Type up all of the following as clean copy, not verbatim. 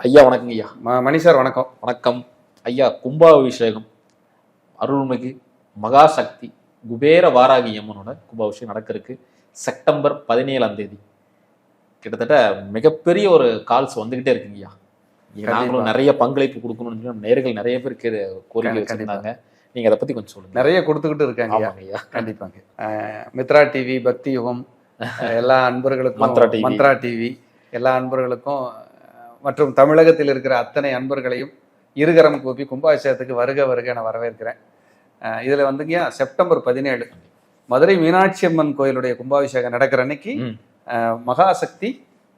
ஐயா வணக்கங்க ஐயா. மணி சார் வணக்கம். வணக்கம் ஐயா. கும்பாபிஷேகம் அருள்மிகு மகாசக்தி குபேர வாராகி அம்மனோட கும்பாபிஷேகம் நடக்கிறதுக்கு செப்டம்பர் 17 கிட்டத்தட்ட மிகப்பெரிய ஒரு கால்ஸ் வந்துகிட்டே இருக்குங்க ஐயா. நாங்களும் நிறைய பங்களிப்பு கொடுக்கணும்னு நேர்கள் நிறைய பேர் கோரிக்கை வச்சிருந்தாங்க. நீங்க அதை பத்தி கொஞ்சம் சொல்லுங்க. நிறைய கொடுத்துக்கிட்டு இருக்காங்க ஐயா. கண்டிப்பாங்க. மித்ரா டிவி, பக்தி யுகம் எல்லா அன்பர்களுக்கும், மந்த்ரா டிவி எல்லா அன்பர்களுக்கும் மற்றும் தமிழகத்தில் இருக்கிற அத்தனை அன்பர்களையும் இருகரம் கூப்பி கும்பாபிஷேகத்துக்கு வருக வருக என வரவேற்கிறேன். இதில் வந்துங்க செப்டம்பர் 17 மதுரை மீனாட்சி அம்மன் கோயிலுடைய கும்பாபிஷேகம் நடக்கிற அன்னைக்கு மகாசக்தி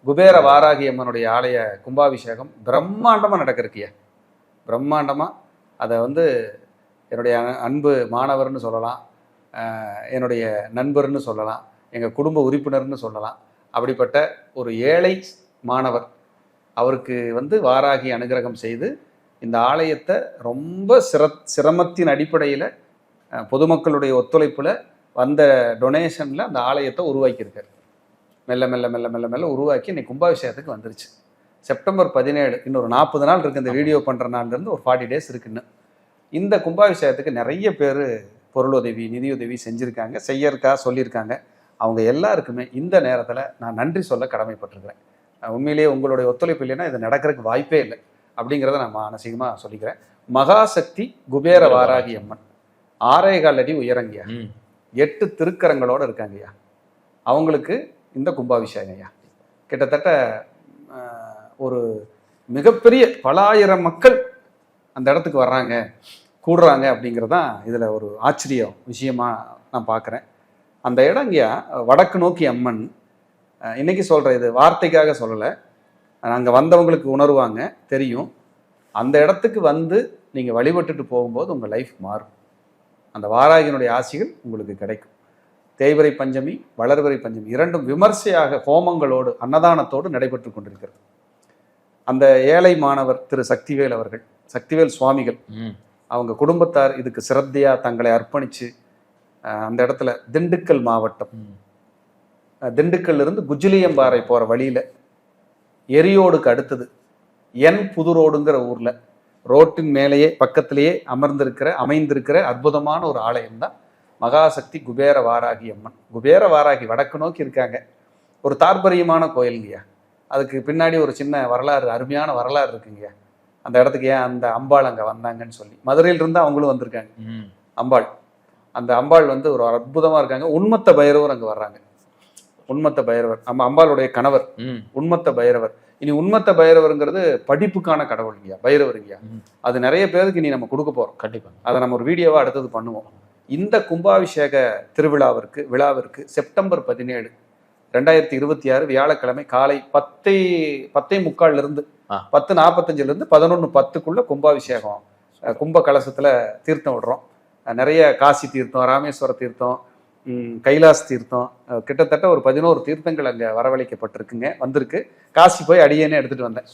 குபேர வாராகி அம்மனுடைய ஆலய கும்பாபிஷேகம் பிரம்மாண்டமாக நடக்கிறக்கியா. பிரம்மாண்டமாக அதை என்னுடைய அன்பு மாணவர்னு சொல்லலாம், என்னுடைய நண்பர்னு சொல்லலாம், எங்கள் குடும்ப உறுப்பினர்னு சொல்லலாம். அப்படிப்பட்ட ஒரு ஏழை மாணவர் அவருக்கு வாராகி அனுகிரகம் செய்து இந்த ஆலயத்தை ரொம்ப சிரமத்தின் அடிப்படையில் பொதுமக்களுடைய ஒத்துழைப்பில் வந்த டொனேஷனில் அந்த ஆலயத்தை உருவாக்கியிருக்கார். மெல்ல மெல்ல மெல்ல மெல்ல மெல்ல உருவாக்கி இன்னைக்கு கும்பாபிஷேகத்துக்கு வந்துருச்சு. செப்டம்பர் 17 இன்னொரு 40 நாள் இருக்குது. இந்த வீடியோ பண்ணுற நாள்லேருந்து ஒரு 40 டேஸ் இருக்குன்னு. இந்த கும்பாபிஷேகத்துக்கு நிறைய பேர் பொருளுதவி, நிதியுதவி செஞ்சுருக்காங்க, செய்யறக்கா சொல்லியிருக்காங்க. அவங்க எல்லாருக்குமே இந்த நேரத்தில் நான் நன்றி சொல்ல கடமைப்பட்டிருக்கிறேன். உண்மையிலேயே உங்களுடைய ஒத்துழைப்பு இல்லைன்னா இது நடக்கிறதுக்கு வாய்ப்பே இல்லை அப்படிங்கிறத நான் மானசீகமாக சொல்லிக்கிறேன். மகாசக்தி குபேர வாராகி அம்மன் 6.25 அடி உயரங்கய்யா, 8 திருக்கரங்களோடு இருக்காங்கய்யா. அவங்களுக்கு இந்த கும்பாபிஷேகம் ஐயா கிட்டத்தட்ட ஒரு மிகப்பெரிய பல ஆயிரம் மக்கள் அந்த இடத்துக்கு வர்றாங்க, கூடுறாங்க அப்படிங்கிறது தான் இதில் ஒரு ஆச்சரிய விஷயமா நான் பார்க்குறேன். அந்த இடங்கய்யா வடக்கு நோக்கி அம்மன். இன்னைக்கு சொல்கிறேன், இது வார்த்தைக்காக சொல்லலை, அங்கே வந்தவங்களுக்கு உணர்வாங்க, தெரியும். அந்த இடத்துக்கு நீங்கள் வழிபட்டுட்டு போகும்போது உங்கள் லைஃப் மாறும். அந்த வாராகியினுடைய ஆசிகள் உங்களுக்கு கிடைக்கும். தேய்பிறை பஞ்சமி, வளர்பிறை பஞ்சமி இரண்டும் விமர்சையாக ஹோமங்களோடு அன்னதானத்தோடு நடைபெற்று கொண்டிருக்கிறது. அந்த ஏழை மாணவர் திரு சக்திவேல் அவர்கள், சக்திவேல் சுவாமிகள், அவங்க குடும்பத்தார் இதுக்கு சிரத்தையாக தங்களை அர்ப்பணித்து அந்த இடத்துல திண்டுக்கல் மாவட்டம், திண்டுக்கல்லிருந்து குஜிலியம்பாறை போகிற வழியில் எரியோடுக்கு அடுத்தது என் புதுரோடுங்கிற ஊரில் ரோட்டின் மேலேயே பக்கத்திலேயே அமைந்திருக்கிற அற்புதமான ஒரு ஆலயம் தான் மகாசக்தி குபேர வாராகி அம்மன். குபேர வாராகி வடக்கு நோக்கி இருக்காங்க. ஒரு தாற்பரியமான கோயிலுங்கய்யா. அதுக்கு பின்னாடி ஒரு சின்ன வரலாறு, அருமையான வரலாறு இருக்குங்கய்யா. அந்த இடத்துக்கு ஏன் அந்த அம்பாள் அங்கே வந்தாங்கன்னு சொல்லி மதுரையிலிருந்து அவங்களும் வந்திருக்காங்க. அம்பாள், அந்த அம்பாள் ஒரு அற்புதமாக இருக்காங்க. உண்மத்த பைரவர் அங்கே வர்றாங்க. உண்மத்த பைரவர் நம்ம அம்பாளுடைய கணவர் உண்மத்த பைரவர். இனி உண்மத்த பைரவருங்கிறது படிப்புக்கான கடவுள்ங்கய்யா, பைரவருங்கய்யா. அது நிறைய பேருக்கு இனி நம்ம கொடுக்க போறோம். கண்டிப்பா அதை நம்ம ஒரு வீடியோவா அடுத்தது பண்ணுவோம். இந்த கும்பாபிஷேக விழாவிற்கு செப்டம்பர் 17 2026 வியாழக்கிழமை காலை 10:45 10:45 11:10 கும்பாபிஷேகம். கும்ப கலசத்துல தீர்த்தம் விடுறோம். நிறைய காசி தீர்த்தம், ராமேஸ்வர தீர்த்தம், கைலாஸ் தீர்த்தம், கிட்டத்தட்ட ஒரு 11 தீர்த்தங்கள் அங்கே வரவழைக்கப்பட்டிருக்குங்க. வந்திருக்கு. காசி போய் அடியேனே எடுத்துகிட்டு வந்தேன்.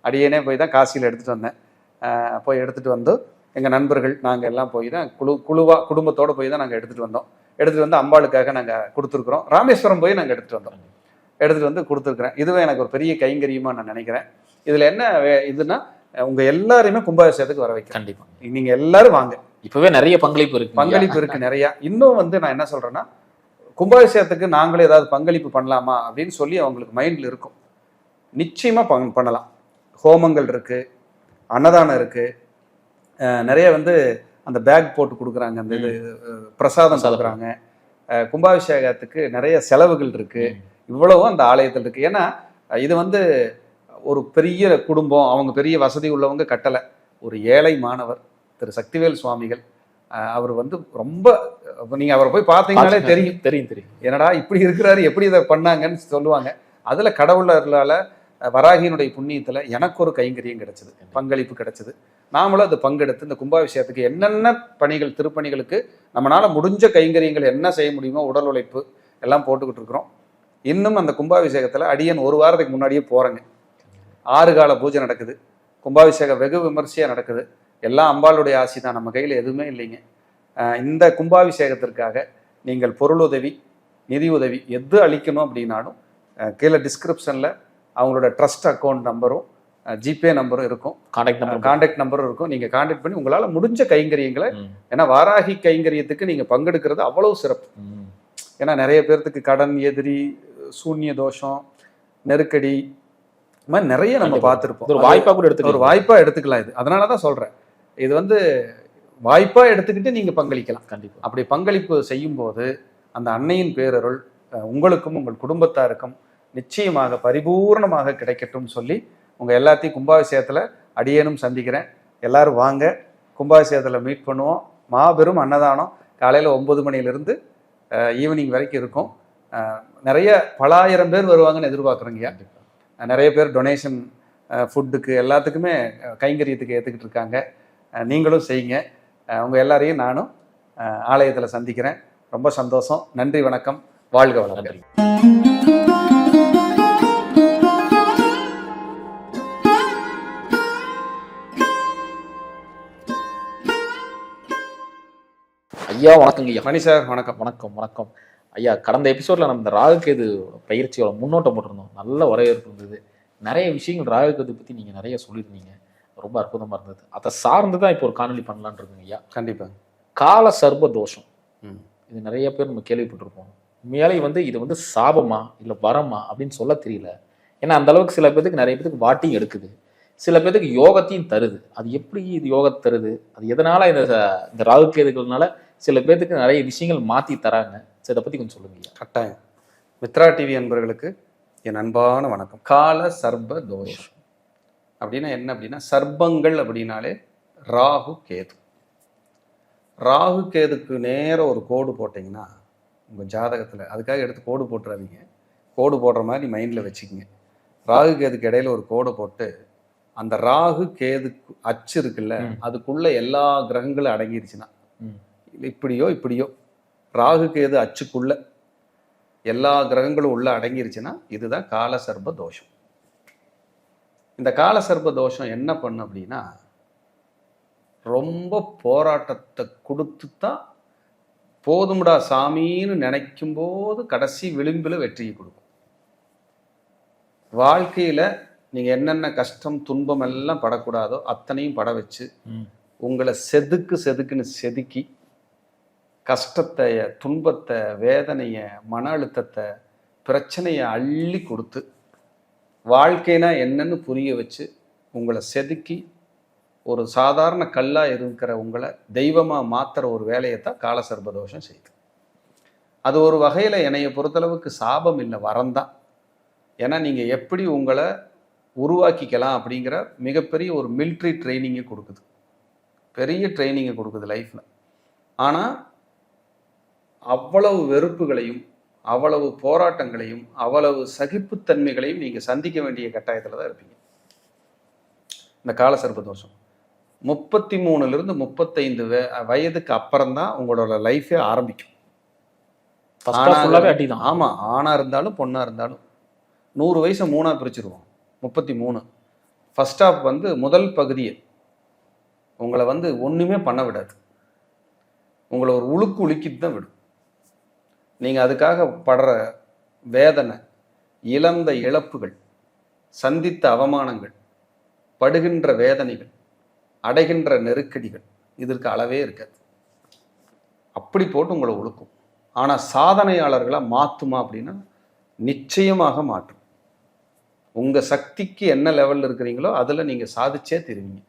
அடியேனே போய் தான் காசியில் எடுத்துகிட்டு வந்தேன். போய் எடுத்துகிட்டு வந்து எங்கள் நண்பர்கள் நாங்கள் எல்லாம் போய் தான் குழுவாக குடும்பத்தோடு போய் தான் நாங்கள் எடுத்துகிட்டு வந்தோம். எடுத்துகிட்டு வந்து அம்பாளுக்காக நாங்கள் கொடுத்துருக்குறோம். ராமேஸ்வரம் போய் நாங்கள் எடுத்துகிட்டு வந்தோம். எடுத்துகிட்டு வந்து கொடுத்துருக்குறேன். இதுவே எனக்கு ஒரு பெரிய கைங்கரியமாக நான் நினைக்கிறேன். இதில் என்ன இதுன்னா, உங்கள் எல்லாரையுமே கும்பாபிஷேகத்துக்கு வர வைக்கிறேன். கண்டிப்பாக நீங்கள் எல்லாரும் வாங்க. இப்பவே நிறைய பங்களிப்பு இருக்கு நிறைய. இன்னும் நான் என்ன சொல்றேன்னா, கும்பாபிஷேகத்துக்கு நாங்களே ஏதாவது பங்களிப்பு பண்ணலாமா அப்படின்னு சொல்லி அவங்களுக்கு மைண்ட்ல இருக்கும். நிச்சயமா பண்ணலாம். ஹோமங்கள் இருக்கு, அன்னதானம் இருக்கு, நிறைய அந்த பேக் போட்டு கொடுக்குறாங்க, அந்த இது பிரசாதம் கொடுக்குறாங்க. கும்பாபிஷேகத்துக்கு நிறைய செலவுகள் இருக்கு. இவ்வளவும் அந்த ஆலயத்தில் இருக்கு. ஏன்னா இது ஒரு பெரிய குடும்பம், அவங்க பெரிய வசதி உள்ளவங்க கட்டலை. ஒரு ஏழை மாணவர் திரு சக்திவேல் சுவாமிகள், அவர் ரொம்ப, நீங்க அவரை போய் பார்த்தீங்கன்னாலே தெரியும் என்னடா இப்படி இருக்கிறாரு, எப்படி இதை பண்ணாங்கன்னு சொல்லுவாங்க. அதுல கடவுளர்களால வராகியினுடைய புண்ணியத்துல எனக்கு ஒரு கைங்கரியம் கிடைச்சது, பங்களிப்பு கிடைச்சது. நாமளும் அது பங்கெடுத்து இந்த கும்பாபிஷேகத்துக்கு என்னென்ன பணிகள், திருப்பணிகளுக்கு நம்மளால முடிஞ்ச கைங்கரியங்கள் என்ன செய்ய முடியுமோ உடல் உழைப்பு எல்லாம் போட்டுக்கிட்டு இருக்கிறோம். இன்னும் அந்த கும்பாபிஷேகத்துல அடியன் ஒரு வாரத்துக்கு முன்னாடியே போறேங்க. 6 கால பூஜை நடக்குது. கும்பாபிஷேகம் வெகு விமர்சையா நடக்குது. எல்லாம் அம்பாளுடைய ஆசி தான், நம்ம கையில் எதுவுமே இல்லைங்க. இந்த கும்பாபிஷேகத்திற்காக நீங்கள் பொருளுதவி, நிதி உதவி எது அளிக்கணும் அப்படின்னாலும் கீழே டிஸ்கிரிப்ஷனில் அவங்களோட ட்ரஸ்ட் அக்கௌண்ட் நம்பரும் ஜிபே நம்பரும் இருக்கும், கான்டாக்ட் நம்பரும் இருக்கும். நீங்கள் கான்டாக்ட் பண்ணி உங்களால் முடிஞ்ச கைங்கரியங்களை, ஏன்னா வாராகி கைங்கரியத்துக்கு நீங்கள் பங்கெடுக்கிறது அவ்வளவு சிறப்பு. ஏன்னா நிறைய பேர்த்துக்கு கடன், எதிரி, சூன்ய தோஷம், நெருக்கடி, இது மாதிரி நிறைய நம்ம பார்த்துருப்போம். ஒரு வாய்ப்பாக கூட ஒரு வாய்ப்பாக எடுத்துக்கலாம். இது அதனால தான் சொல்கிறேன், இது வந்து வாய்ப்பாக எடுத்துக்கிட்டு நீங்கள் பங்களிக்கலாம். கண்டிப்பாக அப்படி பங்களிப்பு செய்யும்போது அந்த அன்னையின் பேரருள் உங்களுக்கும் உங்கள் குடும்பத்தாருக்கும் நிச்சயமாக பரிபூர்ணமாக கிடைக்கட்டும் சொல்லி உங்கள் எல்லாத்தையும் கும்பாபிஷேகத்தில் அடியேனும் சந்திக்கிறேன். எல்லாரும் வாங்க, கும்பாபிஷேகத்தில் மீட் பண்ணுவோம். மாபெரும் அன்னதானம் காலையில் 9 மணிலேருந்து ஈவினிங் வரைக்கும் இருக்கும். நிறைய பல ஆயிரம் பேர் வருவாங்கன்னு எதிர்பார்க்குறேங்கய்யா. நிறைய பேர் டொனேஷன், ஃபுட்டுக்கு எல்லாத்துக்குமே கைங்கரியத்துக்கு ஏற்றுக்கிட்டு இருக்காங்க. நீங்களும் செய்யுங்க. உங்கள் எல்லாரையும் நானும் ஆலயத்தில் சந்திக்கிறேன். ரொம்ப சந்தோஷம். நன்றி, வணக்கம், வாழ்க வளமுடன். ஐயா வணக்கங்க ஐயா. மணி சார் வணக்கம். வணக்கம் வணக்கம் ஐயா. கடந்த எபிசோட்ல நம்ம இந்த ராகுகேது பயிற்சியோட முன்னோட்டம் போட்டிருந்தோம். நல்ல வரவேற்பு இருந்தது. நிறைய விஷயங்கள் ராகுகேது பத்தி நீங்க நிறைய சொல்லியிருந்தீங்க. ரொம்ப அற்புதமா இருந்தது. அதை சார்ந்து தான் இப்போ ஒரு காணொலி பண்ணலான்னு இருக்குங்க ஐயா. கண்டிப்பா. கால சர்ப தோஷம், இது நிறைய பேர் நம்ம கேள்விப்பட்டிருப்போம். மேலே வந்து இது வந்து சாபமா இல்லை வரமா அப்படின்னு சொல்ல தெரியல. ஏன்னா அந்த அளவுக்கு சில பேருக்கு, நிறைய பேருக்கு வாட்டிங் எடுக்குது, சில பேருக்கு யோகத்தையும் தருது. அது எப்படி இது யோகத்தை தருது, அது எதனால இந்த ராகுகேதுகள்னால சில பேருக்கு நிறைய விஷயங்கள் மாற்றி தராங்க. சரி, இதை பற்றி கொஞ்சம் சொல்லுங்க. கட்டாயம். மித்ரா டிவி அன்பர்களுக்கு என் அன்பான வணக்கம். கால சர்ப தோஷம் அப்படின்னா என்ன அப்படின்னா, சர்பங்கள் அப்படின்னாலே ராகு கேது. ராகு கேதுக்கு நேரம் ஒரு கோடு போட்டிங்கன்னா உங்கள் ஜாதகத்தில், அதுக்காக எடுத்து கோடு போட்டுறாதீங்க, கோடு போடுற மாதிரி மைண்டில் வச்சுக்கிங்க. ராகு கேதுக்கு இடையில ஒரு கோடை போட்டு அந்த ராகு கேது அச்சு இருக்குல்ல, அதுக்குள்ள எல்லா கிரகங்களும் அடங்கிருச்சுன்னா, இப்படியோ இப்படியோ ராகு கேது அச்சுக்குள்ள எல்லா கிரகங்களும் உள்ள அடங்கிருச்சுன்னா இதுதான் கால சர்ப தோஷம். இந்த கால சர்ப தோஷம் என்ன பண்ணும் அப்படின்னா, ரொம்ப போராட்டத்தை கொடுத்து தான் போதும்டா சாமின்னு நினைக்கும் போது கடைசி விளிம்பில் வெற்றியை கொடுக்கும். வாழ்க்கையில நீங்க என்னென்ன கஷ்டம் துன்பம் எல்லாம் படக்கூடாதோ அத்தனையும் பட வச்சு உங்களை செதுக்குன்னு செதுக்கி கஷ்டத்தை, துன்பத்தை, வேதனைய, மன அழுத்தத்தை, பிரச்சனையை அள்ளி கொடுத்து வாழ்க்கைனா என்னன்னு புரிய வச்சு உங்களை செதுக்கி ஒரு சாதாரண கல்லா இருக்கிற உங்களை தெய்வமா மாத்துற ஒரு வேலையை தான் கால சர்பதோஷம் செய்யுது. அது ஒரு வகையில என்னைய பொறுத்தளவுக்கு சாபம் இல்லை, வரம்தான். ஏன்னா நீங்க எப்படி உங்களை உருவாக்கிக்கலாம் அப்படிங்கிற மிகப்பெரிய ஒரு மிலிட்ரி ட்ரைனிங்கை கொடுக்குது, பெரிய ட்ரைனிங்கை கொடுக்குது லைஃப்ல. ஆனா அவ்வளவு வெறுப்புகளையும் அவ்வளவு போராட்டங்களையும் அவ்வளவு சகிப்புத்தன்மைகளையும் நீங்க சந்திக்க வேண்டிய கட்டாயத்துல தான் இருப்பீங்க. இந்த கால சர்பதோஷம் 33 35 வயதுக்கு அப்புறம் தான் உங்களோட லைஃபே ஆரம்பிக்கும். ஆமா, ஆணா இருந்தாலும் பொண்ணா இருந்தாலும் 100 வயசை 3ஆ பிரிச்சிருவோம். 33 ஃபர்ஸ்ட் ஆஃப் வந்து முதல் பகுதியை உங்களை வந்து ஒண்ணுமே பண்ண விடாது, உங்களை ஒரு உலுக்கிட்டு தான் விடும். நீங்க அதுக்காக படுற வேதனை, இழந்த இழப்புகள், சந்தித்த அவமானங்கள், படுகின்ற வேதனைகள், அடைகின்ற நெருக்கடிகள், இதற்கு அளவே இருக்காது. அப்படி போட்டு உங்களை உழுக்கும். ஆனா சாதனையாளர்களா மாத்துமா அப்படின்னா நிச்சயமாக மாற்றும். உங்க சக்திக்கு என்ன லெவல்ல இருக்கிறீங்களோ அதுல நீங்க சாதிச்சே திரும்பீங்க.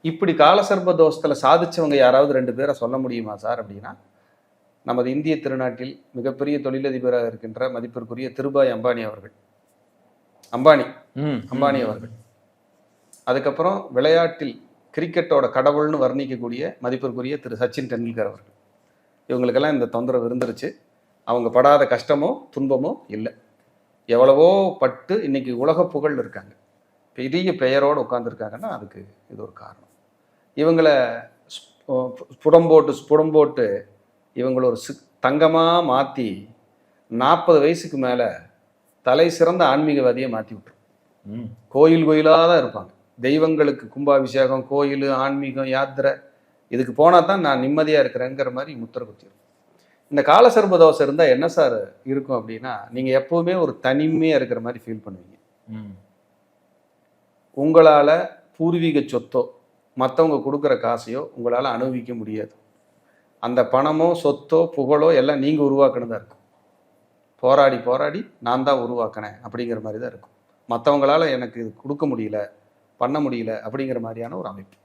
இப்படி காலசர்ப தோஷத்துல சாதிச்சவங்க யாராவது 2 பேரை சொல்ல முடியுமா சார் அப்படின்னா, நமது இந்திய திருநாட்டில் மிகப்பெரிய தொழிலதிபராக இருக்கின்ற மதிப்பிற்குரிய திருபாய் அம்பானி அவர்கள், அம்பானி அவர்கள், அதுக்கப்புறம் விளையாட்டில் கிரிக்கெட்டோட கடவுள்னு வர்ணிக்கக்கூடிய மதிப்பிற்குரிய திரு சச்சின் டெண்டுல்கர் அவர்கள். இவங்களுக்கெல்லாம் இந்த தொந்தரவு இருந்துருச்சு. அவங்க படாத கஷ்டமோ துன்பமோ இல்லை. எவ்வளவோ பட்டு இன்னைக்கு உலக புகழ் இருக்காங்க, பெரிய பெயரோடு உட்காந்துருக்காங்கன்னா அதுக்கு இது ஒரு காரணம். இவங்களை ஸ்புடம் போட்டு இவங்கள ஒரு தங்கமாக மாற்றி 40 வயசுக்கு மேலே தலை சிறந்த ஆன்மீகவாதியை மாற்றி விட்டுரும். கோயிலாக தான் இருப்பாங்க. தெய்வங்களுக்கு கும்பாபிஷேகம், கோயில், ஆன்மீகம், யாத்திரை, இதுக்கு போனால் தான் நான் நிம்மதியாக இருக்கிறேங்கிற மாதிரி முத்திர குத்திடும். இந்த காலசர்ப தோஷம் இருந்தால் என்ன சார் இருக்கும் அப்படின்னா, நீங்கள் எப்போவுமே ஒரு தனிமையாக இருக்கிற மாதிரி ஃபீல் பண்ணுவீங்க. உங்களால் பூர்வீக சொத்தோ மற்றவங்க கொடுக்குற காசையோ உங்களால் அனுபவிக்க முடியாது. அந்த பணமோ சொத்தோ புகழோ எல்லாம் நீங்கள் உருவாக்கினதாக இருக்கும். போராடி போராடி நான் தான் உருவாக்கினேன் அப்படிங்கிற மாதிரி தான் இருக்கும். மற்றவங்களால் எனக்கு இது கொடுக்க முடியல, பண்ண முடியல அப்படிங்கிற மாதிரியான ஒரு அமைப்பு.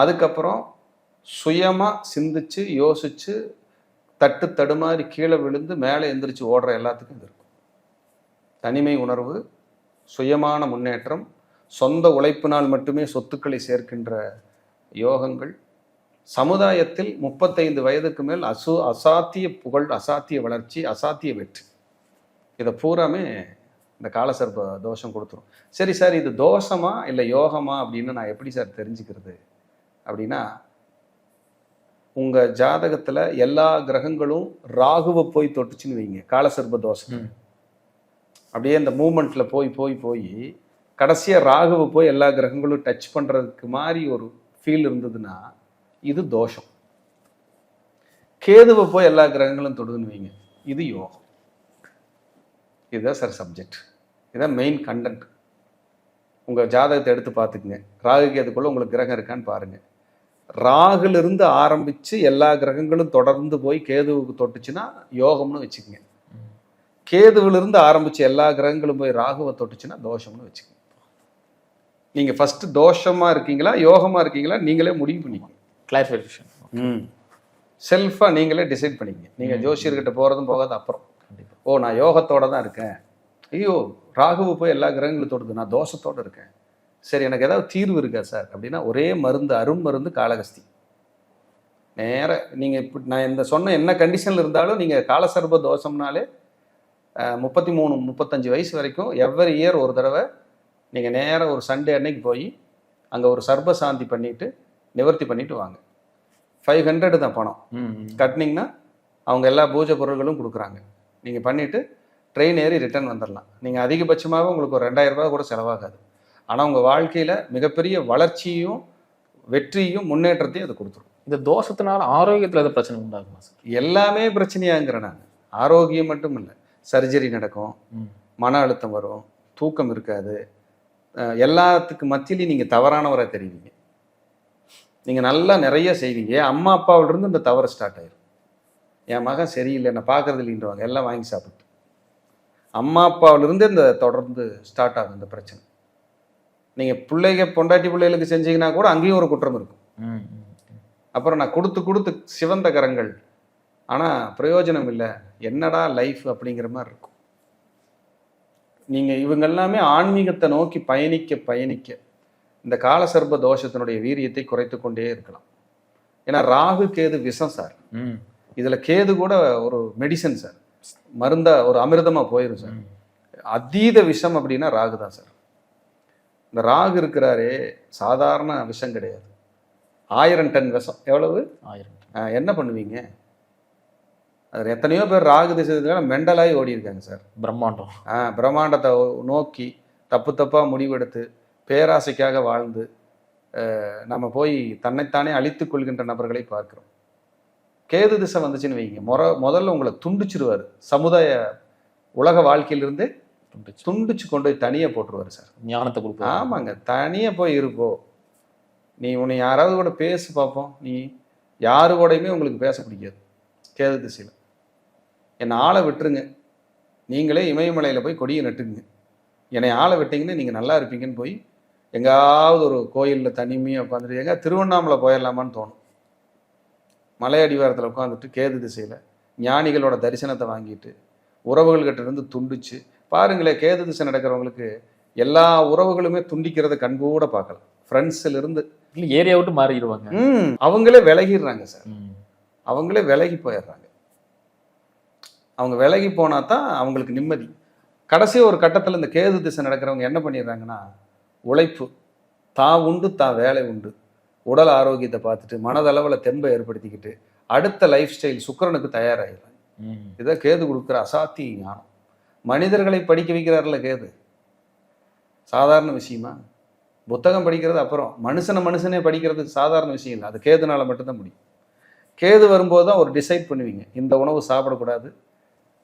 அதுக்கப்புறம் சுயமாக சிந்திச்சு யோசித்து தட்டு தடுமாறி கீழே விழுந்து மேலே எந்திரிச்சு ஓடுற எல்லாத்துக்கும் இது இருக்கும். தனிமை உணர்வு, சுயமான முன்னேற்றம், சொந்த உழைப்பினால் மட்டுமே சொத்துக்களை சேர்க்கின்ற யோகங்கள், சமுதாயத்தில் 35 வயதுக்கு மேல் அசாத்திய புகழ், அசாத்திய வளர்ச்சி, அசாத்திய வெற்றி. இதை பூராமே இந்த காலசர்ப தோஷம் கொடுத்துரும். சரி சார், இது தோஷமா இல்லை யோகமா அப்படின்னு நான் எப்படி சார் தெரிஞ்சுக்கிறது அப்படின்னா, உங்கள் ஜாதகத்தில் எல்லா கிரகங்களும் ராகுவை போய் தொட்டுச்சுன்னு வைங்க, காலசர்ப தோஷம். அப்படியே இந்த மூமெண்ட்டில் போய் போய் போய் கடைசியாக ராகுவை போய் எல்லா கிரகங்களும் டச் பண்ணுறதுக்கு மாதிரி ஒரு ஃபீல் இருந்ததுன்னா இது தோஷம். கேதுவை போய் எல்லா கிரகங்களும் தொடுதுன்னு வைங்க, இது யோகம். இதுதான் சார் சப்ஜெக்ட், இதுதான் மெயின் கண்டென்ட். உங்கள் ஜாதகத்தை எடுத்து பார்த்துக்குங்க, ராகு கேதுக்குள்ளே உங்களுக்கு கிரகம் இருக்கான்னு பாருங்கள். ராகுலிருந்து ஆரம்பித்து எல்லா கிரகங்களும் தொடர்ந்து போய் கேதுவுக்கு தொட்டுச்சுன்னா யோகம்னு வச்சுக்கோங்க. கேதுவிலிருந்து ஆரம்பித்து எல்லா கிரகங்களும் போய் ராகுவை தொட்டுச்சுன்னா தோஷம்னு வச்சுக்கோங்க. நீங்கள் ஃபஸ்ட்டு தோஷமாக இருக்கீங்களா யோகமாக இருக்கீங்களா நீங்களே முடிவு பண்ணிக்கோங்க. கிளாரிஃபிகேஷன் செல்ஃபாக நீங்களே டிசைட் பண்ணிக்கங்க. நீங்கள் ஜோசியர்கிட்ட போகிறதும் போகாது அப்புறம். ஓ, நான் யோகத்தோடு தான் இருக்கேன், ஐயோ ராகுவை போய் எல்லா கிரகங்களும் தொடுது, நான் தோஷத்தோடு இருக்கேன், சரி எனக்கு ஏதாவது தீர்வு இருக்கா சார் அப்படின்னா ஒரே மருந்து, அரும் மருந்து காளகஸ்தி. நேராக நீங்கள் இப்படி நான் இந்த சொன்ன என்ன கண்டிஷனில் இருந்தாலும் நீங்கள் காலசர்ப தோஷம்னாலே 33 35 வயசு வரைக்கும் எவ்வரி இயர் ஒரு தடவை நீங்கள் நேராக ஒரு சண்டே அன்னைக்கு போய் அங்கே ஒரு சர்ப சாந்தி பண்ணிவிட்டு நிவர்த்தி பண்ணிவிட்டு வாங்க. 500 தான் பணம் கட்டினீங்கன்னா அவங்க எல்லா பூஜை பொருள்களும் கொடுக்குறாங்க. நீங்கள் பண்ணிவிட்டு ட்ரெயின் ஏறி ரிட்டர்ன் வந்துடலாம். நீங்கள் அதிகபட்சமாக உங்களுக்கு ஒரு 2000 ரூபா கூட செலவாகாது. ஆனால் உங்கள் வாழ்க்கையில் மிகப்பெரிய வளர்ச்சியும் வெற்றியும் முன்னேற்றத்தையும் அது கொடுத்துரும். இந்த தோஷத்தினால ஆரோக்கியத்தில் எதாவது பிரச்சனை உண்டாகுமா சார்? எல்லாமே பிரச்சனையாங்கிறேன் நான். ஆரோக்கியம் மட்டும் இல்லை, சர்ஜரி நடக்கும், மன அழுத்தம் வரும், தூக்கம் இருக்காது, எல்லாத்துக்கு மத்தியிலையும் நீங்கள் தவறானவராக தெரிவிங்க. நீங்கள் நல்லா நிறைய செய்வீங்க, அம்மா அப்பாவிலிருந்து இந்த தவறு ஸ்டார்ட் ஆயிரும். என் மகன் சரியில்லை, என்னை பார்க்கறது இல்லைன்றவாங்க, எல்லாம் வாங்கி சாப்பிட்டு அம்மா அப்பாவிலிருந்து இந்த தொடர்ந்து ஸ்டார்ட் ஆகும் இந்த பிரச்சனை. நீங்கள் பொண்டாட்டி பிள்ளைகளுக்கு செஞ்சீங்கன்னா கூட அங்கேயும் ஒரு குற்றம் இருக்கும். அப்புறம் நான் கொடுத்து கொடுத்து சிவந்த கரங்கள், ஆனால் பிரயோஜனம் இல்லை, என்னடா லைஃப் அப்படிங்கிற மாதிரி இருக்கும். நீங்கள் இவங்க எல்லாமே ஆன்மீகத்தை நோக்கி பயணிக்க பயணிக்க இந்த காலசர்ப தோஷத்தினுடைய வீரியத்தை குறைத்து கொண்டே இருக்கலாம். ஏன்னா ராகு கேது விஷம் சார். இதில் கேது கூட ஒரு மெடிசன் சார், மருந்தா ஒரு அமிர்தமாக போயிடும் சார். அதீத விஷம் அப்படின்னா ராகு தான் சார். இந்த ராகு இருக்கிறாரே சாதாரண விஷம் கிடையாது. 1000 டன் விஷம். எவ்வளவு? 1000. என்ன பண்ணுவீங்க? அதில் எத்தனையோ பேர் ராகு திசை மெண்டலாகி ஓடி இருக்காங்க சார். பிரம்மாண்டம். பிரம்மாண்டத்தை நோக்கி தப்பு தப்பாக முடிவெடுத்து பேராசைக்காக வாழ்ந்து நம்ம போய் தன்னைத்தானே அழித்து கொள்கின்ற நபர்களை பார்க்கிறோம். கேது திசை வந்துச்சுன்னு வைங்க, முதல்ல உங்களை துண்டிச்சிருவார். சமுதாய உலக வாழ்க்கையிலிருந்து துண்டிச்சு கொண்டு போய் தனியாக போட்டுருவார் சார். ஞானத்தை கொடுப்போம். ஆமாங்க, தனியாக போய் இருப்போ. நீ உன்னை யாராவது கூட பேசு பார்ப்போம். நீ யாரு கூடயுமே உங்களுக்கு பேச பிடிக்காது கேது திசையில். என்னை ஆளை விட்டுருங்க, நீங்களே இமயமலையில் போய் கொடியை நட்டுக்குங்க, என்னை ஆளை விட்டீங்கன்னு நீங்கள் நல்லா இருப்பீங்கன்னு போய் எங்காவது ஒரு கோயிலில் தனிமையாக உட்காந்துட்டு எங்கே திருவண்ணாமலை போயிடலாமான்னு தோணும். மலை அடிவாரத்தில் உட்காந்துட்டு கேது திசையில் ஞானிகளோட தரிசனத்தை வாங்கிட்டு உறவுகள்கிட்ட இருந்து துண்டிச்சு பாருங்களேன். கேது திசை நடக்கிறவங்களுக்கு எல்லா உறவுகளுமே துண்டிக்கிறத கண்கூட பார்க்கலாம். ஃப்ரெண்ட்ஸ்ல இருந்து ஏரியா விட்டு மாறிடுவாங்க, அவங்களே விலகிடுறாங்க சார். அவங்களே விலகி போயிடுறாங்க. அவங்க விலகி போனா தான் அவங்களுக்கு நிம்மதி. கடைசி ஒரு கட்டத்தில் இந்த கேது திசை நடக்கிறவங்க என்ன பண்ணிடுறாங்கன்னா, உழைப்பு தான் உண்டு, தான் வேலை உண்டு, உடல் ஆரோக்கியத்தை பார்த்துட்டு மனதளவில் தெம்பை ஏற்படுத்திக்கிட்டு அடுத்த லைஃப் ஸ்டைல் சுக்கிரனுக்கு தயாராகிடுறாங்க. இதை கேது கொடுக்குற அசாத்திய ஞானம். மனிதர்களை படிக்க வைக்கிறார்ல கேது, சாதாரண விஷயமா? புத்தகம் படிக்கிறது அப்புறம், மனுஷனே படிக்கிறது சாதாரண விஷயம் இல்லை. அது கேதுனால மட்டும்தான் முடியும். கேது வரும்போது தான் ஒரு டிசைட் பண்ணுவீங்க, இந்த உணவு சாப்பிடக்கூடாது,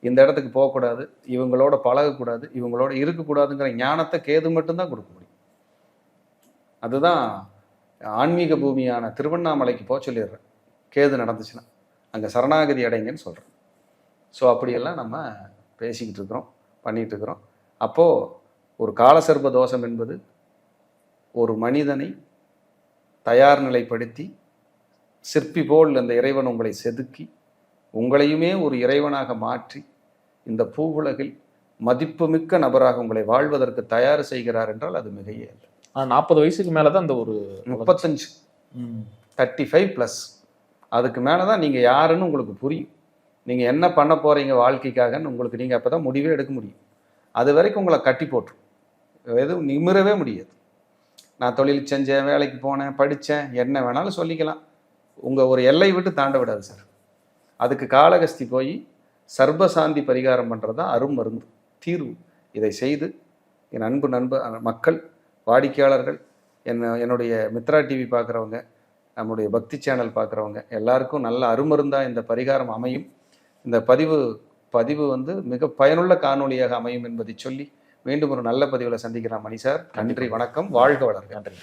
இந்த இடத்துக்கு போகக்கூடாது, இவங்களோட பழகக்கூடாது, இவங்களோட இருக்கக்கூடாதுங்கிற ஞானத்தை கேது மட்டும்தான் கொடுக்க முடியும். அதுதான் ஆன்மீக பூமியான திருவண்ணாமலைக்கு போக சொல்லிடுறேன். கேது நடந்துச்சுன்னா அங்கே சரணாகதி அடைங்கன்னு சொல்கிறேன். ஸோ அப்படியெல்லாம் நம்ம பேசிக்கிட்டு இருக்கிறோம், பண்ணிகிட்டு இருக்கிறோம். அப்போது ஒரு காலசர்ப தோஷம் என்பது ஒரு மனிதனை தயார் நிலைப்படுத்தி சிற்பி போல் அந்த இறைவன் உங்களை செதுக்கி உங்களையுமே ஒரு இறைவனாக மாற்றி இந்த பூவுலகில் மதிப்புமிக்க நபராக உங்களை வாழ்வதற்கு தயார் செய்கிறார் என்றால் அது மிகையே இல்லை. 40 வயசுக்கு மேலதான் அந்த ஒரு 35 35+. அதுக்கு மேலதான் நீங்க யாருன்னு உங்களுக்கு புரியும். நீங்க என்ன பண்ண போறீங்க வாழ்க்கைக்காகன்னு உங்களுக்கு நீங்க அப்பதான் முடிவே எடுக்க முடியும். அது வரைக்கும் உங்களை கட்டி போட்டுரும், எதுவும் நிமிரவே முடியாது. நான் தொழில் செஞ்சேன், வேலைக்கு போனேன், படித்தேன், என்ன வேணாலும் சொல்லிக்கலாம். உங்க ஒரு எல்லை விட்டு தாண்ட விடாது சார். அதுக்கு காலகஸ்தி போய் சர்வசாந்தி பரிகாரம் பண்ணுறதுதான் அரும் மருந்து, தீர்வு. இதை செய்து என் அன்பு மக்கள், வாடிக்கையாளர்கள், என்னுடைய மித்ரா டிவி பார்க்குறவங்க, நம்முடைய பக்தி சேனல் பார்க்குறவங்க எல்லாருக்கும் நல்ல அருமருந்தாக இந்த பரிகாரம் அமையும். இந்த பதிவு வந்து மிக பயனுள்ள காணொலியாக அமையும் என்பதை சொல்லி மீண்டும் ஒரு நல்ல பதிவில் சந்திக்கிறேன் மணி சார். நன்றி, வணக்கம், வாழ்க வளர்க. நன்றி.